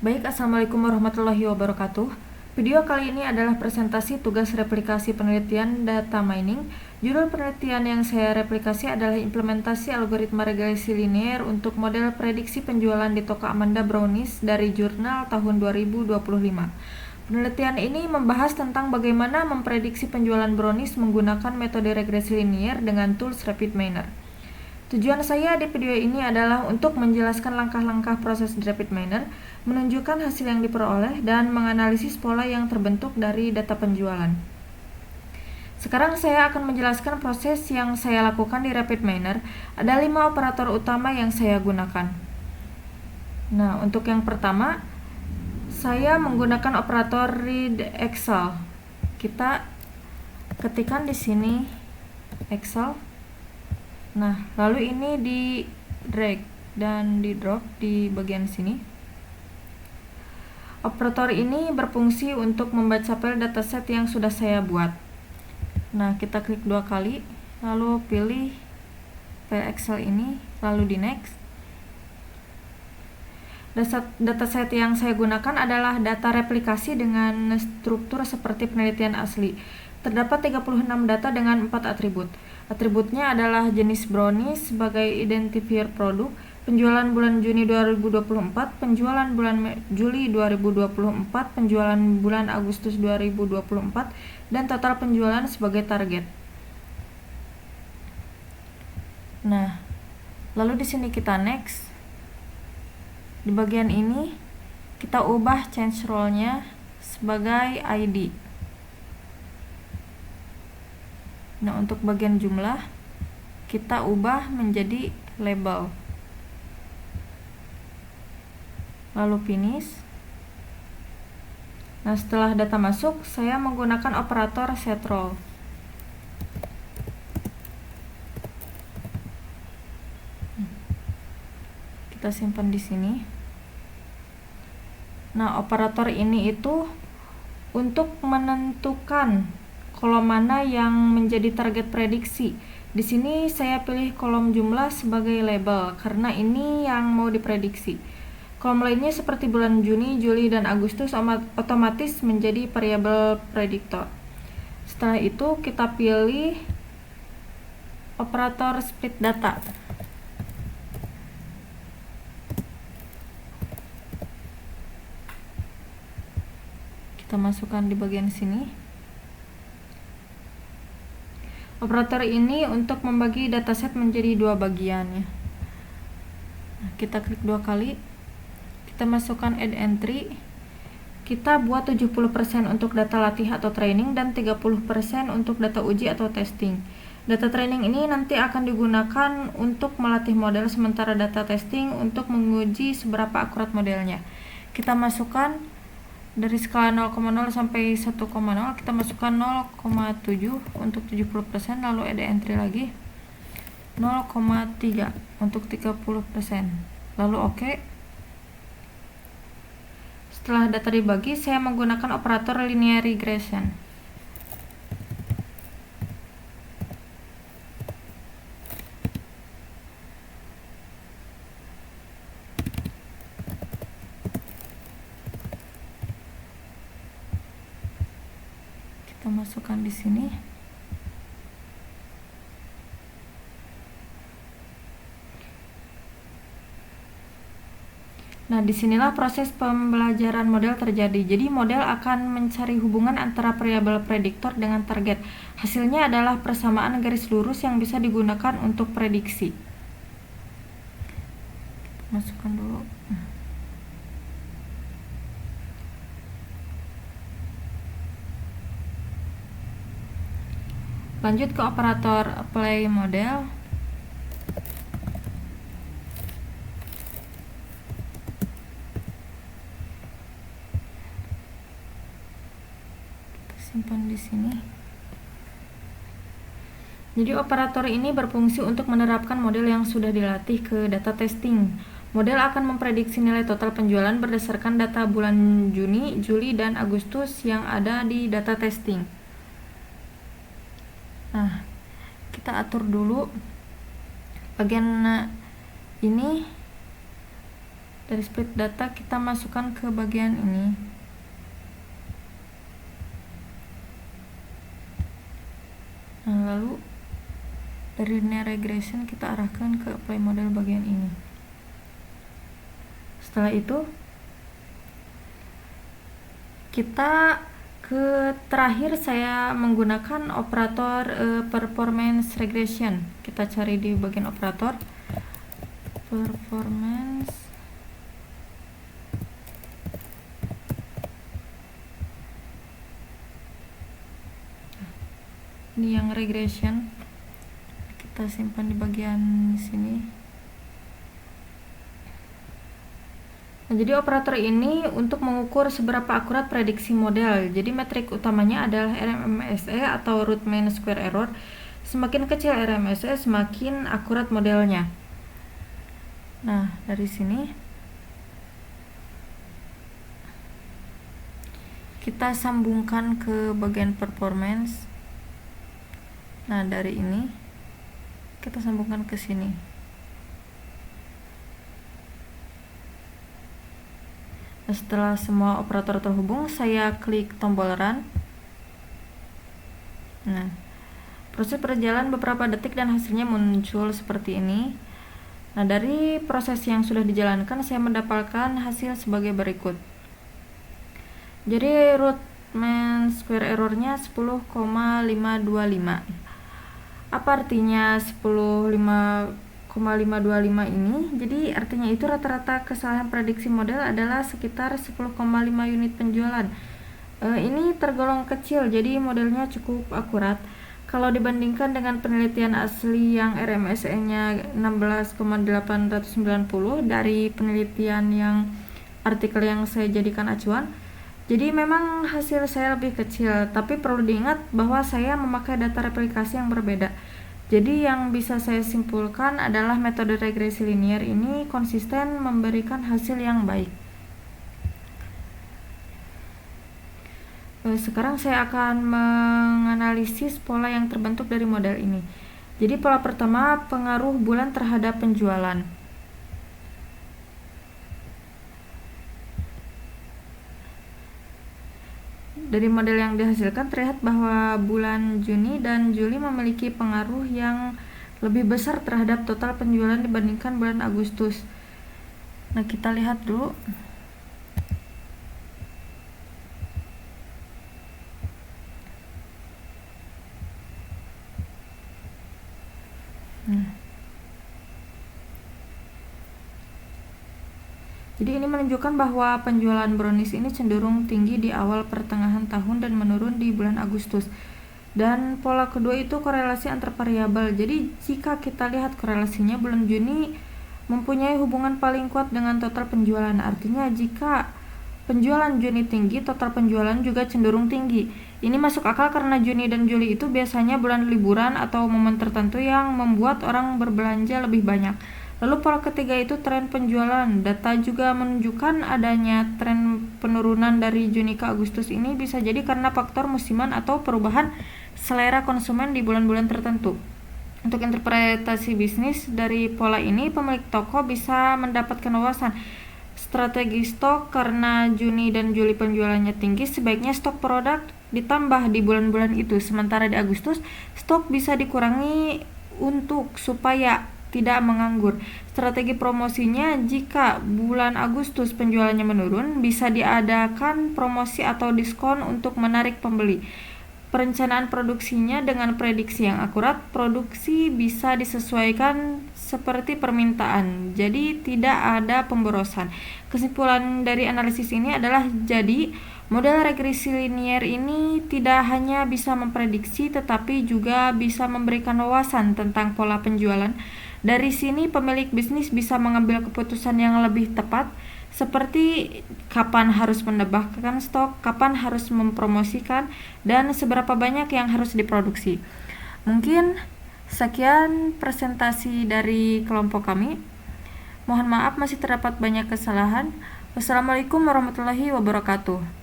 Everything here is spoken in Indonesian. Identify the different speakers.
Speaker 1: Baik, Assalamualaikum warahmatullahi wabarakatuh. Video kali ini adalah presentasi tugas replikasi penelitian data mining. Judul penelitian yang saya replikasi adalah implementasi algoritma regresi linear untuk model prediksi penjualan di toko Amanda Brownies dari jurnal tahun 2025. Penelitian ini membahas tentang bagaimana memprediksi penjualan brownies menggunakan metode regresi linear dengan tools RapidMiner. Tujuan saya di video ini adalah untuk menjelaskan langkah-langkah proses RapidMiner, menunjukkan hasil yang diperoleh, dan menganalisis pola yang terbentuk dari data penjualan. Sekarang saya akan menjelaskan proses yang saya lakukan di RapidMiner. Ada 5 operator utama yang saya gunakan. Nah, untuk yang pertama, saya menggunakan operator read Excel. Kita ketikkan di sini Excel. Nah, lalu ini di drag dan di drop di bagian sini. Operator ini berfungsi untuk membaca file dataset yang sudah saya buat. Nah, kita klik 2 kali, lalu pilih file Excel ini, lalu di next. Dataset yang saya gunakan adalah data replikasi dengan struktur seperti penelitian asli. Terdapat 36 data dengan 4 atribut. Atributnya adalah jenis brownies sebagai identifier produk, penjualan bulan Juni 2024, penjualan bulan Juli 2024, penjualan bulan Agustus 2024, dan total penjualan sebagai target. Nah, lalu di sini kita next. Di bagian ini kita ubah change role-nya sebagai ID. Nah, untuk bagian jumlah kita ubah menjadi label. Lalu finish. Nah, setelah data masuk, saya menggunakan operator setRole. Kita simpan di sini. Nah, operator ini itu untuk menentukan kolom mana yang menjadi target prediksi. Di sini saya pilih kolom jumlah sebagai label karena ini yang mau diprediksi. Kolom lainnya seperti bulan Juni, Juli, dan Agustus otomatis menjadi variabel prediktor. Setelah itu kita pilih operator split data. Kita masukkan di bagian sini. Operator ini untuk membagi dataset menjadi 2 bagian ya. Nah, kita klik 2 kali. Kita masukkan add entry. Kita buat 70% untuk data latih atau training dan 30% untuk data uji atau testing. Data training ini nanti akan digunakan untuk melatih model, sementara data testing untuk menguji seberapa akurat modelnya. Kita masukkan dari skala 0,0 sampai 1,0 kita masukkan 0,7 untuk 70%, lalu ada entry lagi 0,3 untuk 30%, lalu oke. Setelah data dibagi, saya menggunakan operator linear regression. Kita masukkan di sini. Nah, disinilah proses pembelajaran model terjadi. Jadi, model akan mencari hubungan antara variabel prediktor dengan target. Hasilnya adalah persamaan garis lurus yang bisa digunakan untuk prediksi. Kita masukkan dulu. Lanjut ke operator apply model. Kita simpan di sini. Jadi operator ini berfungsi untuk menerapkan model yang sudah dilatih ke data testing. Model akan memprediksi nilai total penjualan berdasarkan data bulan Juni, Juli, dan Agustus yang ada di data testing. Nah, kita atur dulu bagian ini Dari split data kita masukkan ke bagian ini. Nah, lalu dari linear regression kita arahkan ke apply model bagian ini. Setelah itu kita terakhir saya menggunakan operator performance regression. Kita cari di bagian operator performance. Ini yang regression, kita simpan di bagian sini. Nah, jadi operator ini untuk mengukur seberapa akurat prediksi model. Jadi metrik utamanya adalah RMSE atau root mean square error. Semakin kecil RMSE, semakin akurat modelnya. Nah, dari sini kita sambungkan ke bagian performance. Nah, dari ini kita sambungkan ke sini. Setelah semua operator terhubung, saya klik tombol run. Nah, proses berjalan beberapa detik dan hasilnya muncul seperti ini. Nah, dari proses yang sudah dijalankan, saya mendapatkan hasil sebagai berikut. Jadi root mean square errornya 10,525. Apa artinya 10,525 ini? Jadi artinya itu rata-rata kesalahan prediksi model adalah sekitar 10,5 unit penjualan. Ini tergolong kecil, jadi modelnya cukup akurat. Kalau dibandingkan dengan penelitian asli yang RMSE-nya 16,890 dari penelitian yang artikel yang saya jadikan acuan. Jadi memang hasil saya lebih kecil, tapi perlu diingat bahwa saya memakai data replikasi yang berbeda. Jadi yang bisa saya simpulkan adalah metode regresi linear ini konsisten memberikan hasil yang baik. Sekarang saya akan menganalisis pola yang terbentuk dari model ini. Jadi pola pertama, pengaruh bulan terhadap penjualan. Dari model yang dihasilkan terlihat bahwa bulan Juni dan Juli memiliki pengaruh yang lebih besar terhadap total penjualan dibandingkan bulan Agustus. Nah, kita lihat dulu. Jadi ini menunjukkan bahwa penjualan brownies ini cenderung tinggi di awal pertengahan tahun dan menurun di bulan Agustus. Dan pola kedua itu korelasi antar variabel. Jadi jika kita lihat korelasinya, bulan Juni mempunyai hubungan paling kuat dengan total penjualan. Artinya jika penjualan Juni tinggi, total penjualan juga cenderung tinggi. Ini masuk akal karena Juni dan Juli itu biasanya bulan liburan atau momen tertentu yang membuat orang berbelanja lebih banyak. Lalu pola ketiga itu tren penjualan. Data juga menunjukkan adanya tren penurunan dari Juni ke Agustus ini bisa jadi karena faktor musiman atau perubahan selera konsumen di bulan-bulan tertentu. Untuk interpretasi bisnis dari pola ini, pemilik toko bisa mendapatkan wawasan. Strategi stok, karena Juni dan Juli penjualannya tinggi, sebaiknya stok produk ditambah di bulan-bulan itu. Sementara di Agustus, stok bisa dikurangi supaya tidak menganggur. Strategi promosinya, jika bulan Agustus penjualannya menurun, bisa diadakan promosi atau diskon untuk menarik pembeli. Perencanaan produksinya dengan prediksi yang akurat, produksi bisa disesuaikan seperti permintaan, jadi tidak ada pemborosan. Kesimpulan dari analisis ini adalah jadi model regresi linear ini tidak hanya bisa memprediksi tetapi juga bisa memberikan wawasan tentang pola penjualan. Dari sini pemilik bisnis bisa mengambil keputusan yang lebih tepat, seperti kapan harus menambahkan stok, kapan harus mempromosikan, dan seberapa banyak yang harus diproduksi. Mungkin sekian presentasi dari kelompok kami. Mohon maaf masih terdapat banyak kesalahan. Wassalamualaikum warahmatullahi wabarakatuh.